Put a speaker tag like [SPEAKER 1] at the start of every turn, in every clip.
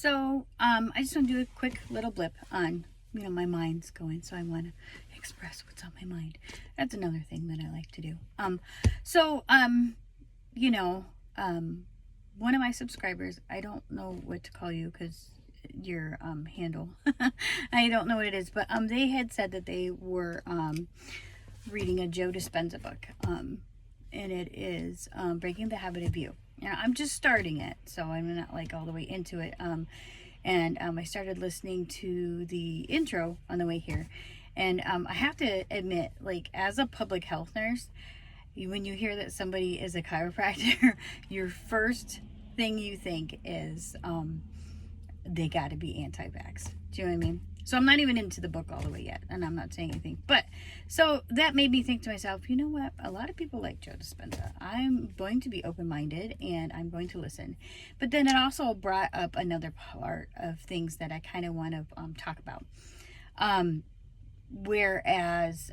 [SPEAKER 1] So, I just want to do a quick little blip on, my mind's going, so I want to express what's on my mind. That's another thing that I like to do. So, you know, one of my subscribers, I don't know what to call you because your handle, I don't know what it is, but they had said that they were reading a Joe Dispenza book, and it is Breaking the Habit of You. And I'm just starting it, so I'm not like all the way into it. And I started listening to the intro on the way here, and I have to admit, like, as a public health nurse, when you hear that somebody is a chiropractor, your first thing you think is they got to be anti-vax. Do you know what I mean? So I'm not even into the book all the way yet, and I'm not saying anything. But so that made me think to myself, you know what? A lot of people like Joe Dispenza. I'm going to be open-minded, and I'm going to listen. But then it also brought up another part of things that I kind of want to talk about. Whereas,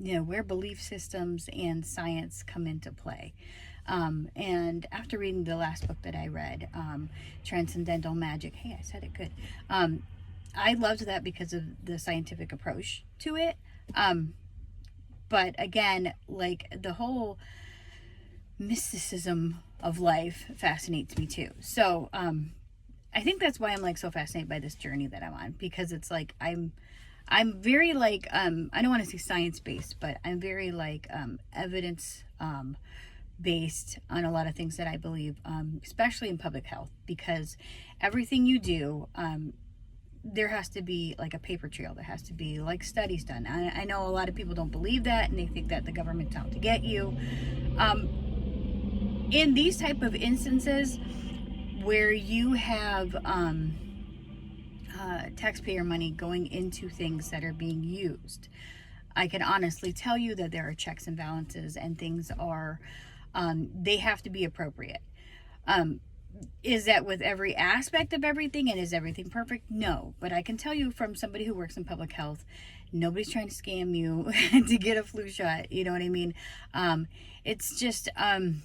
[SPEAKER 1] where belief systems and science come into play. And after reading the last book that I read, Transcendental Magic, hey, I said it good. I loved that because of the scientific approach to it. But again, like, the whole mysticism of life fascinates me too. So, I think that's why I'm like so fascinated by this journey that I'm on, because it's like, I'm very like, I don't want to say science-based, but I'm very like, evidence, based on a lot of things that I believe, especially in public health, because everything you do, there has to be like a paper trail. There has to be like studies done. I know a lot of people don't believe that, and they think that the government's out to get you. In these type of instances where you have taxpayer money going into things that are being used, I can honestly tell you that there are checks and balances, and things are they have to be appropriate. Is that with every aspect of everything, and is everything perfect? No, but I can tell you from somebody who works in public health, nobody's trying to scam you to get a flu shot. You know what I mean? It's just, and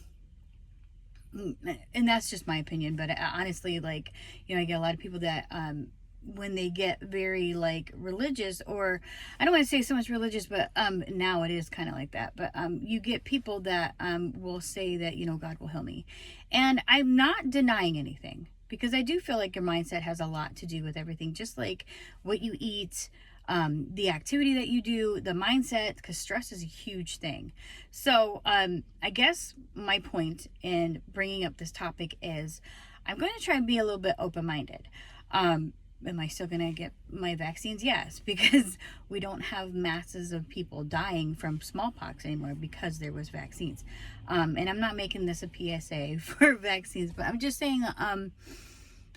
[SPEAKER 1] that's just my opinion, but honestly, like, I get a lot of people that, when they get very like religious, or I don't want to say so much religious, but now it is kind of like that, but you get people that will say that, God will heal me. And I'm not denying anything, because I do feel like your mindset has a lot to do with everything, just like what you eat, the activity that you do, the mindset, because stress is a huge thing. So I guess my point in bringing up this topic is I'm going to try and be a little bit open-minded. Am I still going to get my vaccines? Yes, because we don't have masses of people dying from smallpox anymore because there was vaccines. And I'm not making this a PSA for vaccines, but I'm just saying,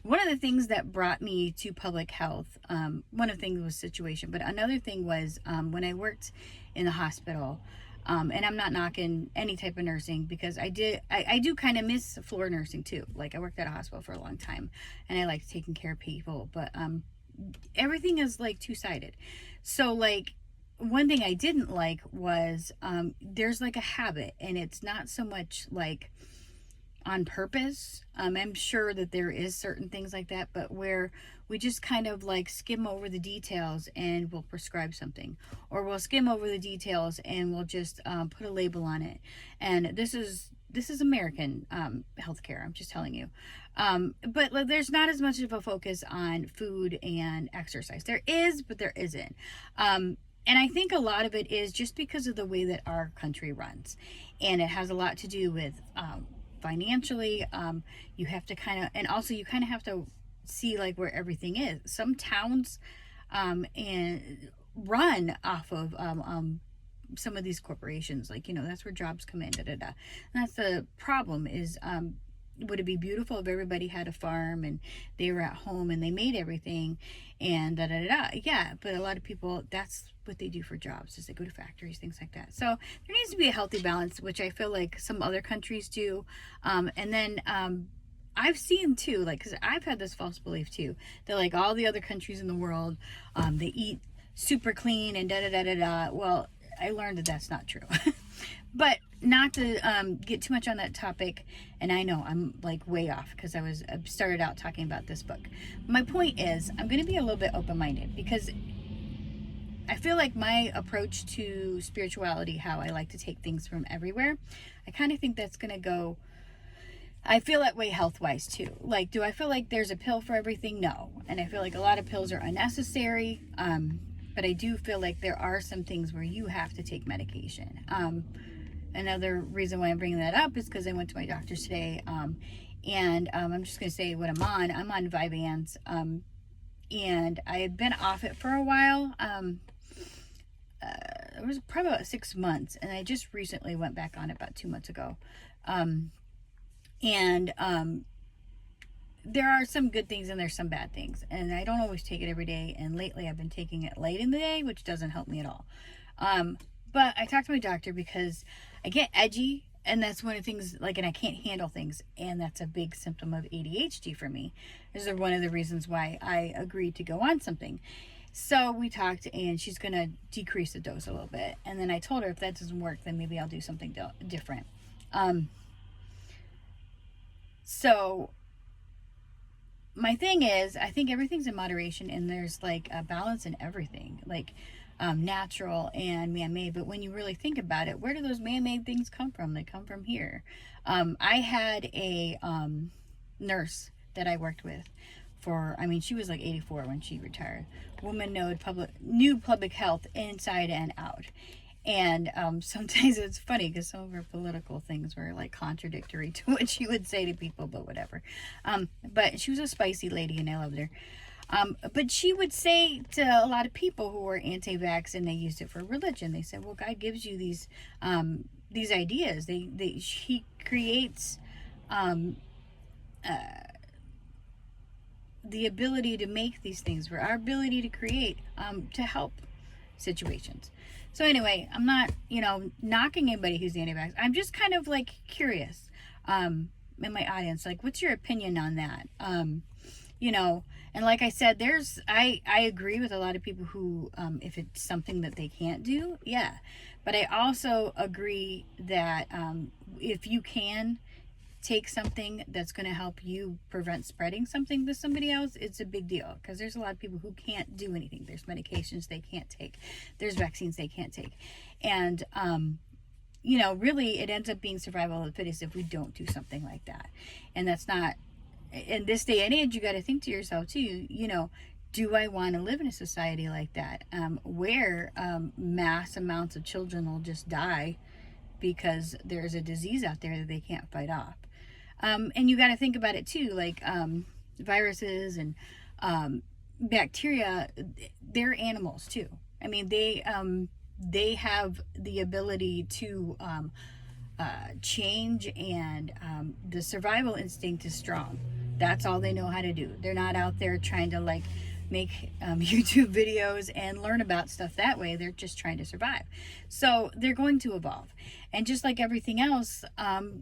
[SPEAKER 1] one of the things that brought me to public health, one of the things was situation, but another thing was when I worked in the hospital, and I'm not knocking any type of nursing, because I do kind of miss floor nursing too. Like, I worked at a hospital for a long time, and I like taking care of people, but everything is like two-sided. So like, one thing I didn't like was there's like a habit, and it's not so much like on purpose. I'm sure that there is certain things like that, but where we just kind of like skim over the details and we'll prescribe something, or we'll skim over the details and we'll just put a label on it. And this is American healthcare, I'm just telling you. But like, there's not as much of a focus on food and exercise. There is, but there isn't. And I think a lot of it is just because of the way that our country runs, and it has a lot to do with financially. You have to kind of, and also you kind of have to see like where everything is. Some towns and run off of some of these corporations, like, that's where jobs come in, and that's the problem is, would it be beautiful if everybody had a farm and they were at home and they made everything and yeah, but a lot of people, that's what they do for jobs, is they go to factories, things like that. So there needs to be a healthy balance, which I feel like some other countries do. And then I've seen too, like, because I've had this false belief too, that like all the other countries in the world, they eat super clean and Well, I learned that that's not true. But not to get too much on that topic, and I know I'm like way off because I started out talking about this book. My point is, I'm going to be a little bit open-minded because I feel like my approach to spirituality, how I like to take things from everywhere, I kind of think that's going to go. I feel that way health-wise too. Like, do I feel like there's a pill for everything? No. And I feel like a lot of pills are unnecessary. But I do feel like there are some things where you have to take medication. Another reason why I'm bringing that up is because I went to my doctor's today. And I'm just going to say what I'm on. I'm on Vyvanse. And I had been off it for a while. It was probably about 6 months. And I just recently went back on it about 2 months ago. There are some good things and there's some bad things, and I don't always take it every day, and lately I've been taking it late in the day, which doesn't help me at all. But I talked to my doctor because I get edgy, and that's one of the things, like, and I can't handle things, and that's a big symptom of ADHD for me. This is one of the reasons why I agreed to go on something. So we talked, and she's going to decrease the dose a little bit, and then I told her if that doesn't work, then maybe I'll do something different. So my thing is, I think everything's in moderation, and there's like a balance in everything, like natural and man-made. But when you really think about it, where do those man-made things come from? They come from here. I had a nurse that I worked with for, I mean, she was like 84 when she retired. Woman knew public health inside and out. And sometimes it's funny because some of her political things were like contradictory to what she would say to people, but whatever. But she was a spicy lady, and I loved her. But she would say to a lot of people who were anti-vax and they used it for religion, they said, well, God gives you these ideas. He creates the ability to make these things, for our ability to create, to help situations. So anyway, I'm not, knocking anybody who's anti-vax. I'm just kind of like curious, in my audience, like, what's your opinion on that? And like I said, I agree with a lot of people who, if it's something that they can't do, yeah. But I also agree that, if you can take something that's going to help you prevent spreading something to somebody else, it's a big deal, because there's a lot of people who can't do anything. There's medications they can't take, there's vaccines they can't take, and really it ends up being survival of the fittest if we don't do something like that. And that's not, in this day and age, you got to think to yourself too, do I want to live in a society like that, where mass amounts of children will just die because there's a disease out there that they can't fight off? And you got to think about it too, like viruses and bacteria, they're animals too. I mean, they have the ability to change, and the survival instinct is strong. That's all they know how to do. They're not out there trying to like make YouTube videos and learn about stuff that way. They're just trying to survive. So they're going to evolve. And just like everything else,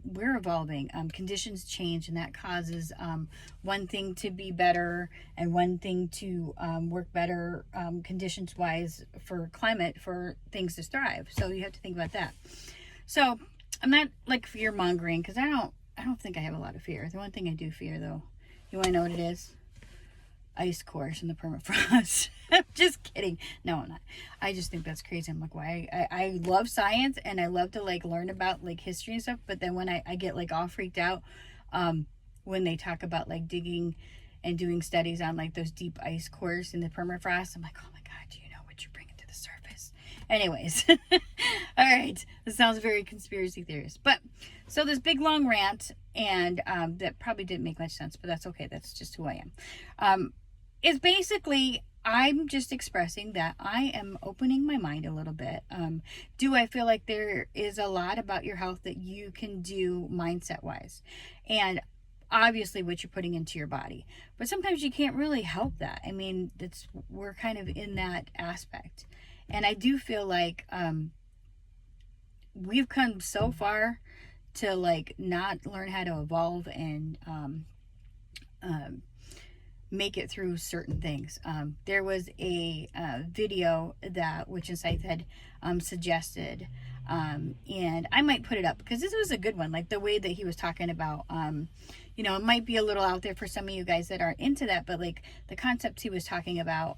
[SPEAKER 1] we're evolving. Conditions change, and that causes one thing to be better and one thing to work better conditions-wise for climate, for things to thrive. So you have to think about that. So I'm not like fear-mongering, because I don't think I have a lot of fear. The one thing I do fear, though, you want to know what it is? Ice cores in the permafrost. I'm just kidding. No, I'm not. I just think that's crazy. I'm like, why? I love science, and I love to like learn about like history and stuff, but then when I get like all freaked out when they talk about like digging and doing studies on like those deep ice cores in the permafrost, I'm like, oh my God, do you know what you're bringing to the surface? Anyways. All right, this sounds very conspiracy theorist, but so this big long rant, and that probably didn't make much sense, but that's okay. That's just who I am. Is basically, I'm just expressing that I am opening my mind a little bit. Do I feel like there is a lot about your health that you can do mindset wise, and obviously what you're putting into your body, but sometimes you can't really help that. I mean, we're kind of in that aspect, and I do feel like we've come so far to like not learn how to evolve and make it through certain things. There was a video that Witch Insights had suggested And I might put it up because this was a good one. Like the way that he was talking about, you know, it might be a little out there for some of you guys that aren't into that, but like the concepts he was talking about,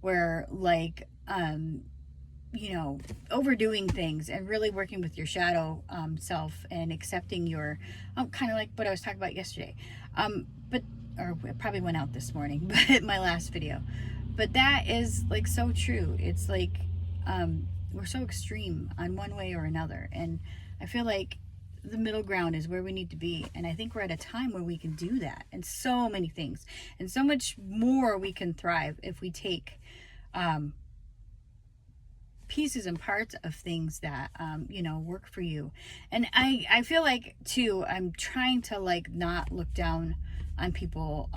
[SPEAKER 1] where like, you know, overdoing things and really working with your shadow self and accepting your, kind of like what I was talking about yesterday. But, or it probably went out this morning, but my last video. But that is like so true. It's like, we're so extreme on one way or another. And I feel like the middle ground is where we need to be. And I think we're at a time where we can do that and so many things and so much more we can thrive if we take, pieces and parts of things that you know, work for you. And I feel like too, I'm trying to like not look down on people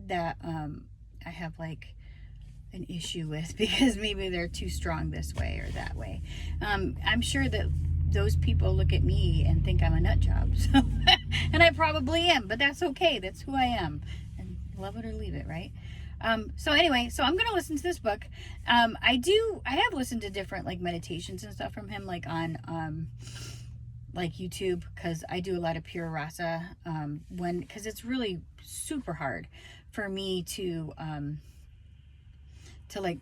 [SPEAKER 1] that I have like an issue with because maybe they're too strong this way or that way. I'm sure that those people look at me and think I'm a nut job, so and I probably am, but that's okay. That's who I am, and love it or leave it, right? So anyway, so I'm gonna listen to this book. I have listened to different like meditations and stuff from him, like on like YouTube, because I do a lot of pure rasa, because it's really super hard for me to like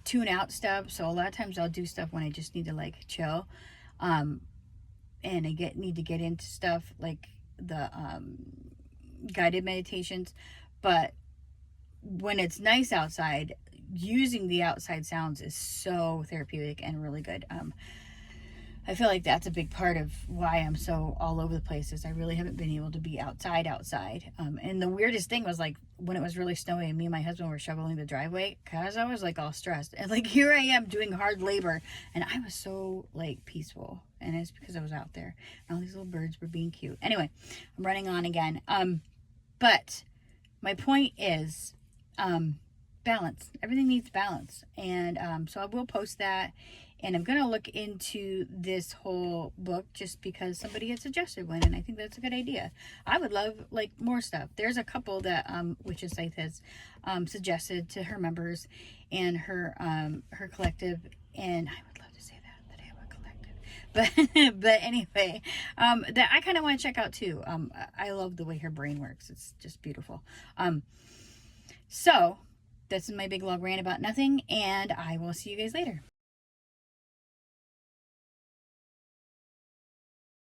[SPEAKER 1] tune out stuff. So a lot of times I'll do stuff when I just need to like chill, and I need to get into stuff like the guided meditations. But when it's nice outside, using the outside sounds is so therapeutic and really good. I feel like that's a big part of why I'm so all over the place, is I really haven't been able to be outside. And the weirdest thing was like when it was really snowy and me and my husband were shoveling the driveway, because I was like all stressed. And like here I am doing hard labor and I was so like peaceful. And it's because I was out there and all these little birds were being cute. Anyway, I'm running on again. But my point is, balance. Everything needs balance. And so I will post that. And I'm going to look into this whole book just because somebody had suggested one. And I think that's a good idea. I would love like more stuff. There's a couple that Witches Scythe has suggested to her members and her collective. And I would love to say that I have a collective. But anyway, that I kind of want to check out too. I love the way her brain works. It's just beautiful. So that's my big long rant about nothing. And I will see you guys later.